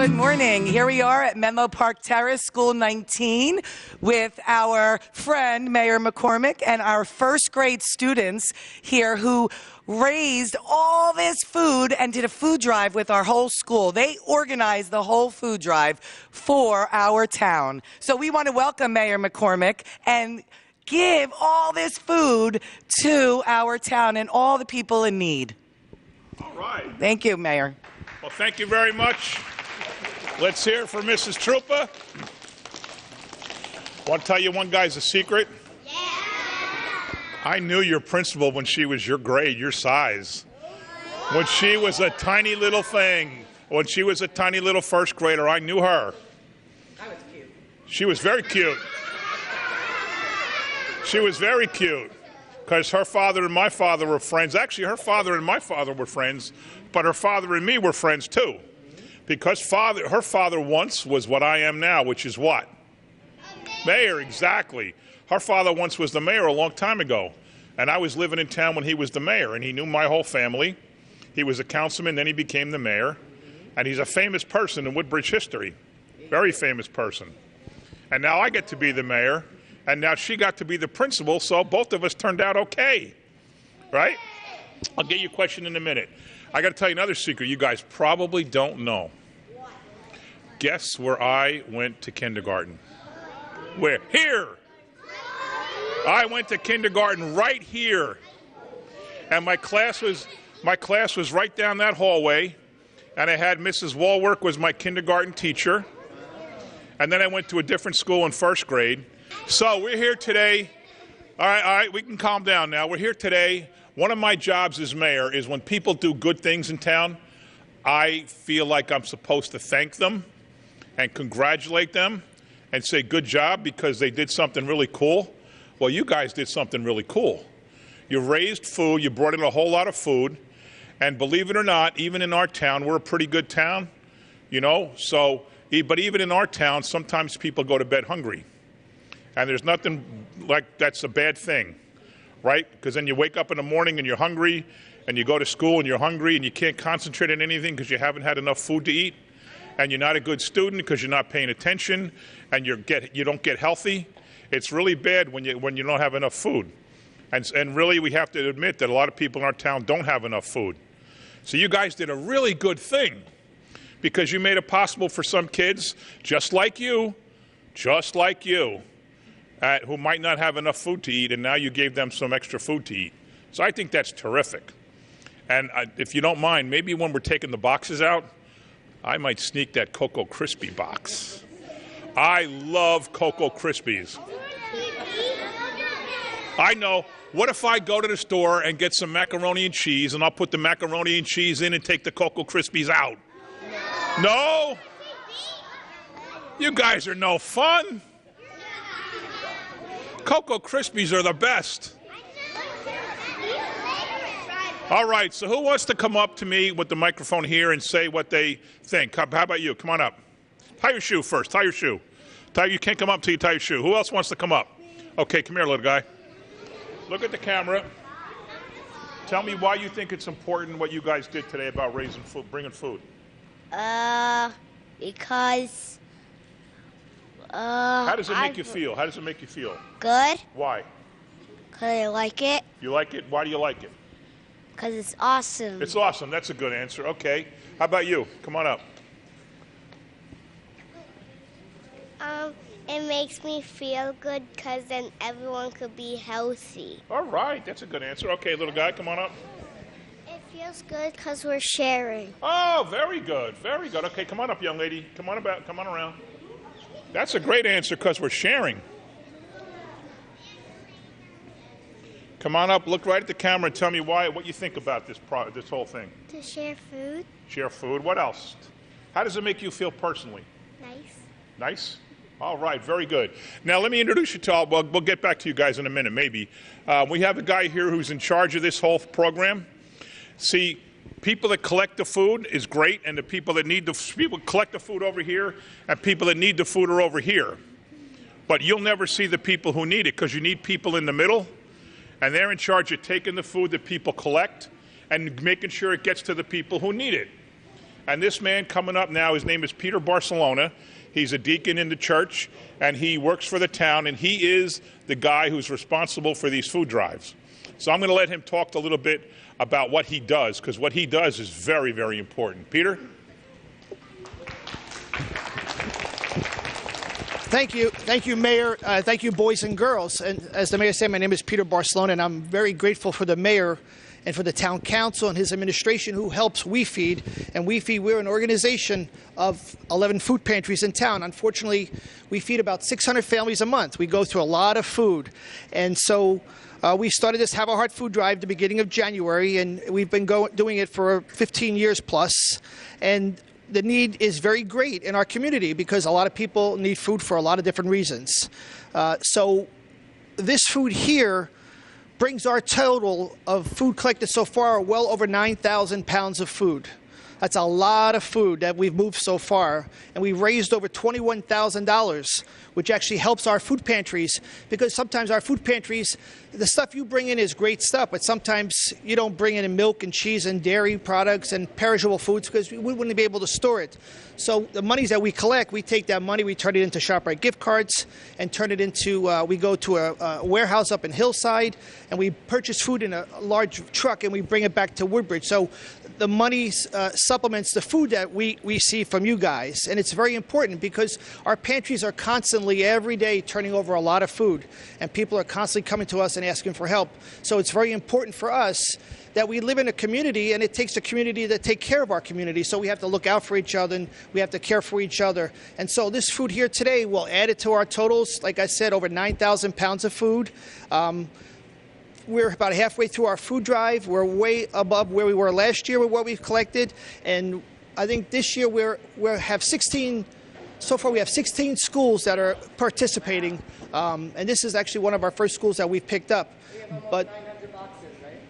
Good morning. Here we are at Menlo Park Terrace, School 19, with our friend Mayor McCormick and our first grade students here who raised all this food and did a food drive with our whole school. They organized the whole food drive for our town. So we want to welcome Mayor McCormick and give all this food to our town and all the people in need. All right. Thank you, Mayor. Well, thank you very much. Let's hear it for Mrs. Troopa. Want to tell you one guy's a secret? Yeah. I knew your principal when she was your grade, your size. When she was a tiny little thing, when she was a tiny little first grader, I knew her. I was cute. She was very cute. She was very cute because her father and my father were friends. Actually, her father and my father were friends, but her father and me were friends too. Because her father once was what I am now, which is what? Mayor, exactly. Her father once was the mayor a long time ago. And I was living in town when he was the mayor, and he knew my whole family. He was a councilman, then he became the mayor. And he's a famous person in Woodbridge history. Very famous person. And now I get to be the mayor, and now she got to be the principal, so both of us turned out okay. Right? I'll get you a question in a minute. I got to tell you another secret you guys probably don't know. Guess where I went to kindergarten? Where? Here. I went to kindergarten right here. And my class was right down that hallway. And I had Mrs. Walwork was my kindergarten teacher. And then I went to a different school in first grade. So we're here today. All right, we can calm down now. We're here today. One of my jobs as mayor is when people do good things in town, I feel like I'm supposed to thank them and congratulate them and say good job because they did something really cool. Well, you guys did something really cool. You raised food, you brought in a whole lot of food, and believe it or not, even in our town, we're a pretty good town, you know, but even in our town, sometimes people go to bed hungry. And there's nothing like that's a bad thing. Right? Because then you wake up in the morning and you're hungry, and you go to school and you're hungry, and you can't concentrate on anything because you haven't had enough food to eat, and you're not a good student because you're not paying attention, and you don't get healthy. It's really bad when you don't have enough food. And really we have to admit that a lot of people in our town don't have enough food. So you guys did a really good thing because you made it possible for some kids just like you, who might not have enough food to eat, and now you gave them some extra food to eat. So I think that's terrific. And if you don't mind, maybe when we're taking the boxes out, I might sneak that Cocoa Krispie box. I love Cocoa Krispies. I know. What if I go to the store and get some macaroni and cheese, and I'll put the macaroni and cheese in and take the Cocoa Krispies out? No? You guys are no fun. Cocoa Krispies are the best. All right, so who wants to come up to me with the microphone here and say what they think? How about you? Come on up. Tie your shoe first. Tie your shoe. You can't come up till you tie your shoe. Who else wants to come up? Okay, come here, little guy. Look at the camera. Tell me why you think it's important what you guys did today about raising food, bringing food. Because... How does it make you feel? Good. Why? Because I like it. You like it? Why do you like it? Because it's awesome. It's awesome. That's a good answer. Okay. How about you? Come on up. It makes me feel good because then everyone could be healthy. All right. That's a good answer. Okay, little guy, come on up. It feels good because we're sharing. Oh, very good. Very good. Okay, come on up, young lady. Come on around. That's a great answer because we're sharing. Come on up, look right at the camera and tell me what you think about this whole thing. To share food. Share food. What else? How does it make you feel personally? Nice. Nice? All right, very good. Now let me introduce you to all. We'll get back to you guys in a minute, maybe. We have a guy here who's in charge of this whole program. See, people that collect the food is great, and the people collect the food over here, and people that need the food are over here. But you'll never see the people who need it because you need people in the middle, and they're in charge of taking the food that people collect and making sure it gets to the people who need it. And this man coming up now, his name is Peter Barcelona. He's a deacon in the church, and he works for the town, and he is the guy who's responsible for these food drives. So I'm going to let him talk a little bit about what he does, because what he does is very, very important. Peter? Thank you, Mayor. Thank you, boys and girls. And as the mayor said, my name is Peter Barcelona, and I'm very grateful for the mayor and for the town council and his administration who helps We Feed. And We Feed, we're an organization of 11 food pantries in town. Unfortunately, we feed about 600 families a month. We go through a lot of food. And so we started this Have a Heart food drive the beginning of January, and we've been doing it for 15 years plus. And the need is very great in our community because a lot of people need food for a lot of different reasons. So this food here brings our total of food collected so far well over 9,000 pounds of food. That's a lot of food that we've moved so far. And we've raised over $21,000, which actually helps our food pantries, because sometimes our food pantries, the stuff you bring in is great stuff, but sometimes you don't bring in milk and cheese and dairy products and perishable foods because we wouldn't be able to store it. So the monies that we collect, we take that money, we turn it into ShopRite gift cards and turn it into, we go to a warehouse up in Hillside and we purchase food in a large truck and we bring it back to Woodbridge. So the money supplements the food that we receive from you guys. And it's very important because our pantries are constantly, every day, turning over a lot of food. And people are constantly coming to us and asking for help. So it's very important for us that we live in a community, and it takes a community to take care of our community. So we have to look out for each other, and we have to care for each other. And so this food here today will add it to our totals. Like I said, over 9,000 pounds of food. We're about halfway through our food drive. We're way above where we were last year with what we've collected. And I think this year we have 16, so far we have 16 schools that are participating. And this is actually one of our first schools that we've picked up. But 900 boxes, right?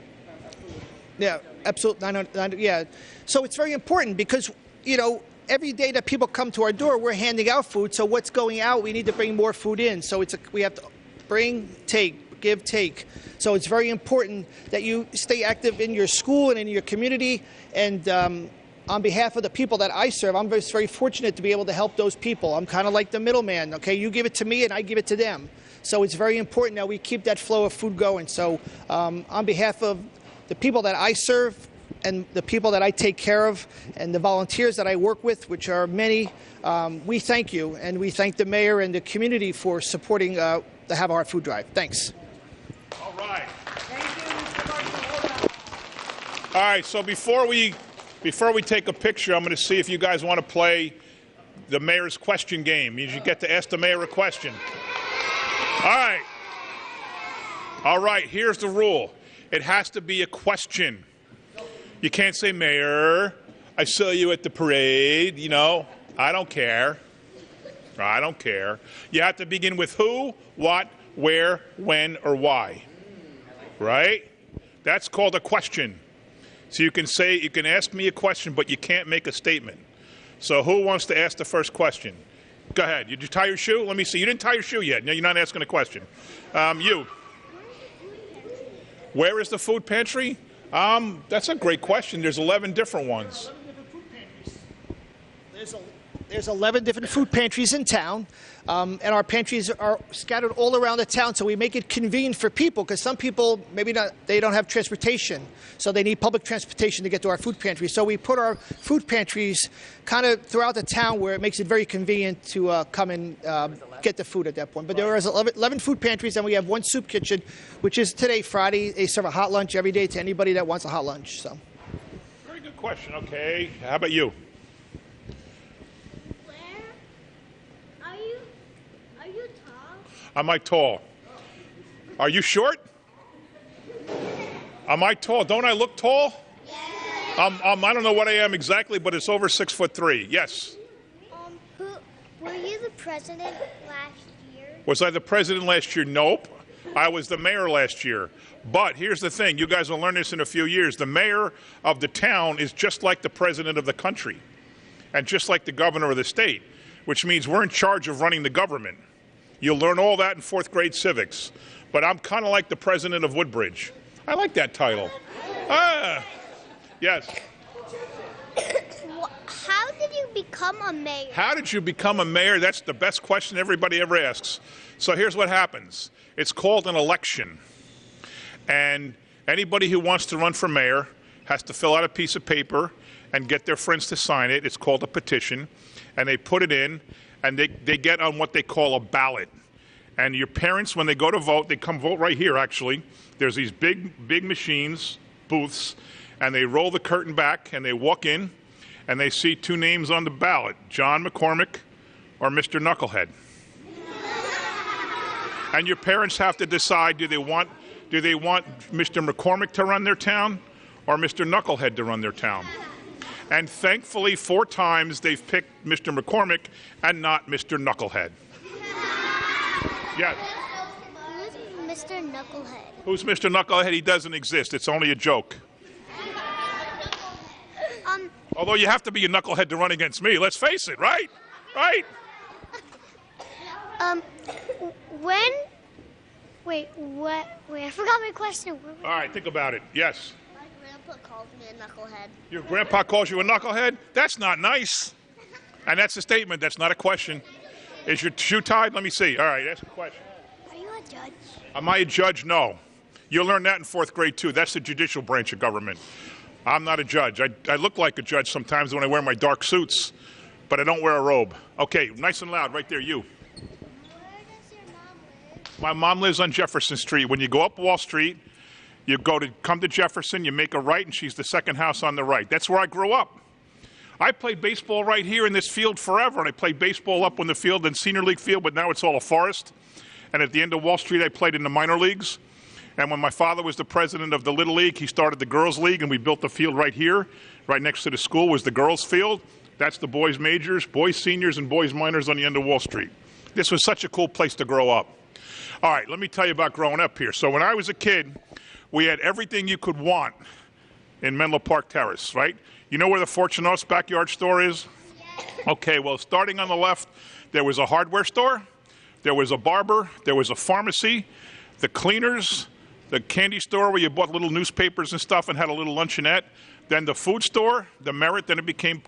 Yeah, absolutely. 900, yeah. So it's very important because, you know, every day that people come to our door, we're handing out food. So what's going out, we need to bring more food in. So we have to bring, take, give, take. So it's very important that you stay active in your school and in your community. And on behalf of the people that I serve, I'm very fortunate to be able to help those people. I'm kind of like the middleman, okay? You give it to me and I give it to them. So it's very important that we keep that flow of food going. So on behalf of the people that I serve and the people that I take care of and the volunteers that I work with, which are many, we thank you. And we thank the mayor and the community for supporting the Have a Heart food drive. Thanks. All right. All right, so before we take a picture, I'm going to see if you guys want to play the mayor's question game. You get to ask the mayor a question. All right. All right, here's the rule. It has to be a question. You can't say, Mayor, I saw you at the parade, you know. I don't care. I don't care. You have to begin with who, what, where, when, or why. Right? That's called a question. So you can ask me a question, but you can't make a statement. So who wants to ask the first question? Go ahead. Did you tie your shoe? Let me see. You didn't tie your shoe yet. No, you're not asking a question. You. Where is the food pantry? That's a great question. There's 11 different ones. 11 different food pantries. There's 11 different food pantries in town, and our pantries are scattered all around the town, so we make it convenient for people, because some people, they don't have transportation, so they need public transportation to get to our food pantry. So we put our food pantries kind of throughout the town where it makes it very convenient to come and get the food at that point. But there are 11 food pantries, and we have one soup kitchen, which is today, Friday. They serve a hot lunch every day to anybody that wants a hot lunch. So. Very good question. Okay. How about you? Am I tall? Are you short? Am I tall? Don't I look tall? I don't know what I am exactly, but it's over 6'3". Yes. Were you the president last year? Was I the president last year? Nope. I was the mayor last year. But here's the thing. You guys will learn this in a few years. The mayor of the town is just like the president of the country and just like the governor of the state, which means we're in charge of running the government. You'll learn all that in 4th grade civics. But I'm kind of like the president of Woodbridge. I like that title. Yes. become a mayor? How did you become a mayor? That's the best question everybody ever asks. So here's what happens. It's called an election. And anybody who wants to run for mayor has to fill out a piece of paper and get their friends to sign it. It's called a petition. And they put it in, and they get on what they call a ballot. And your parents, when they go to vote, they come vote right here, actually. There's these big machines, booths, and they roll the curtain back, and they walk in, and they see two names on the ballot, John McCormick or Mr. Knucklehead. And your parents have to decide, do they want Mr. McCormick to run their town or Mr. Knucklehead to run their town? And thankfully, 4 times they've picked Mr. McCormick and not Mr. Knucklehead. Yeah. Who's Mr. Knucklehead? Who's Mr. Knucklehead? He doesn't exist. It's only a joke. Although you have to be a knucklehead to run against me. Let's face it, right? Right? Wait, I forgot my question. All right, think about it. Yes. My grandpa calls me a knucklehead. Your grandpa calls you a knucklehead? That's not nice. And that's a statement. That's not a question. Is your shoe tied? Let me see. All right, that's a question. Are you a judge? Am I a judge? No. You'll learn that in 4th grade, too. That's the judicial branch of government. I'm not a judge. I look like a judge sometimes when I wear my dark suits, but I don't wear a robe. Okay, nice and loud right there, you. Where does your mom live? My mom lives on Jefferson Street. When you go up Wall Street, you come to Jefferson, you make a right, and she's the second house on the right. That's where I grew up. I played baseball right here in this field forever, and I played baseball up on the field in Senior League field, but now it's all a forest. And at the end of Wall Street, I played in the minor leagues. And when my father was the president of the Little League, he started the Girls League, and we built the field right here. Right next to the school was the girls' field. That's the boys' majors, boys' seniors, and boys' minors on the end of Wall Street. This was such a cool place to grow up. All right, let me tell you about growing up here. So when I was a kid, we had everything you could want in Menlo Park Terrace, right? You know where the Fortunatos backyard store is? Okay, well, starting on the left, there was a hardware store, there was a barber, there was a pharmacy, the cleaners, the candy store where you bought little newspapers and stuff and had a little luncheonette, then the food store, the Merit, then it became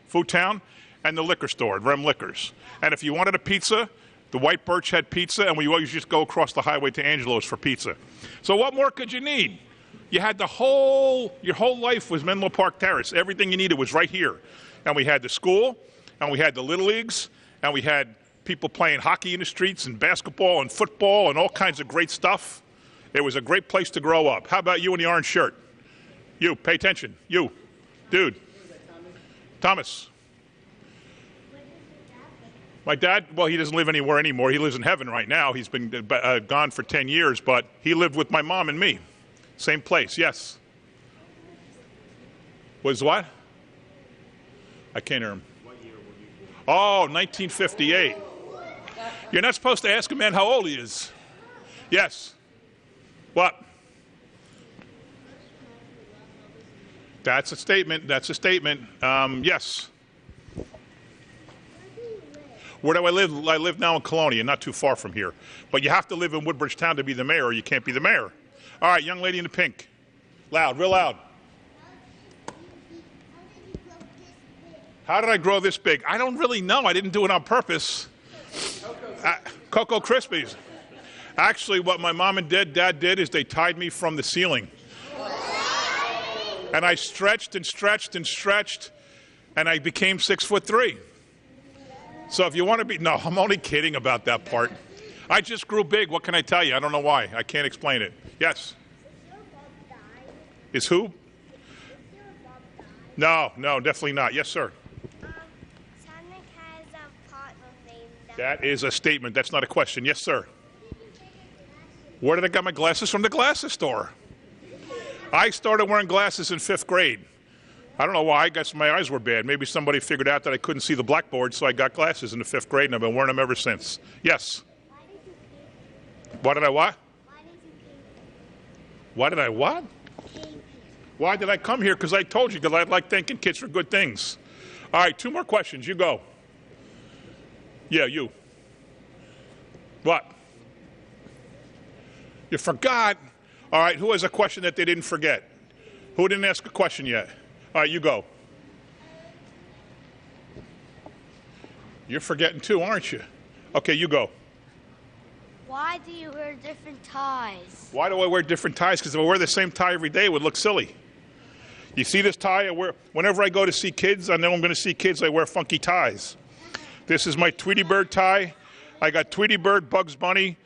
Food Town, and the liquor store, Rem Liquors. And if you wanted a pizza, the White Birch had pizza, and we always just go across the highway to Angelo's for pizza. So what more could you need? You had your whole life was Menlo Park Terrace. Everything you needed was right here. And we had the school, and we had the Little Leagues, and we had people playing hockey in the streets and basketball and football and all kinds of great stuff. It was a great place to grow up. How about you in the orange shirt? You, pay attention. You, dude. Thomas. My dad, well, he doesn't live anywhere anymore. He lives in heaven right now. He's been gone for 10 years, but he lived with my mom and me. Same place, yes. Was what? I can't hear him. Oh, 1958. You're not supposed to ask a man how old he is. Yes. What? That's a statement. That's a statement. Yes. Where do I live? I live now in Colonia, not too far from here. But you have to live in Woodbridge Town to be the mayor, or you can't be the mayor. All right, young lady in the pink. Loud, real loud. How did I grow this big? I don't really know. I didn't do it on purpose. Cocoa Krispies. Actually, what my mom and dad did is they tied me from the ceiling. And I stretched and stretched and stretched, and I became 6'3". So if you want to be, no, I'm only kidding about that part. I just grew big. What can I tell you? I don't know why. I can't explain it. Yes? Is who? No, definitely not. Yes, sir. Sonic has a partner named That is a statement. That's not a question. Yes, sir. Where did I get my glasses from? The glasses store. I started wearing glasses in 5th grade. I don't know why. I guess my eyes were bad. Maybe somebody figured out that I couldn't see the blackboard, so I got glasses in the 5th grade, and I've been wearing them ever since. Yes. Why did I what? Why did I what? Why did I come here? Because I told you, because I like thanking kids for good things. All right, 2 more questions. You go. Yeah, you. What? You forgot. All right, who has a question that they didn't forget? Who didn't ask a question yet? All right, you go. You're forgetting too, aren't you? Okay, you go. Why do you wear different ties? Why do I wear different ties? Because if I wear the same tie every day, it would look silly. You see this tie I wear? Whenever I go to see kids, I know I'm going to see kids, I wear funky ties. This is my Tweety Bird tie. I got Tweety Bird, Bugs Bunny,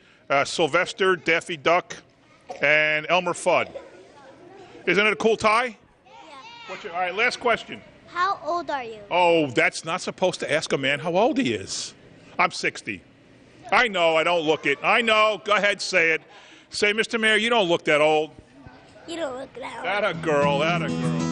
Sylvester, Daffy Duck, and Elmer Fudd. Isn't it a cool tie? Yeah. All right, last question. How old are you? Oh, that's not supposed to ask a man how old he is. I'm 60. I know, I don't look it. I know, go ahead, say it. Say, Mr. Mayor, you don't look that old. You don't look that old. That a girl, that a girl.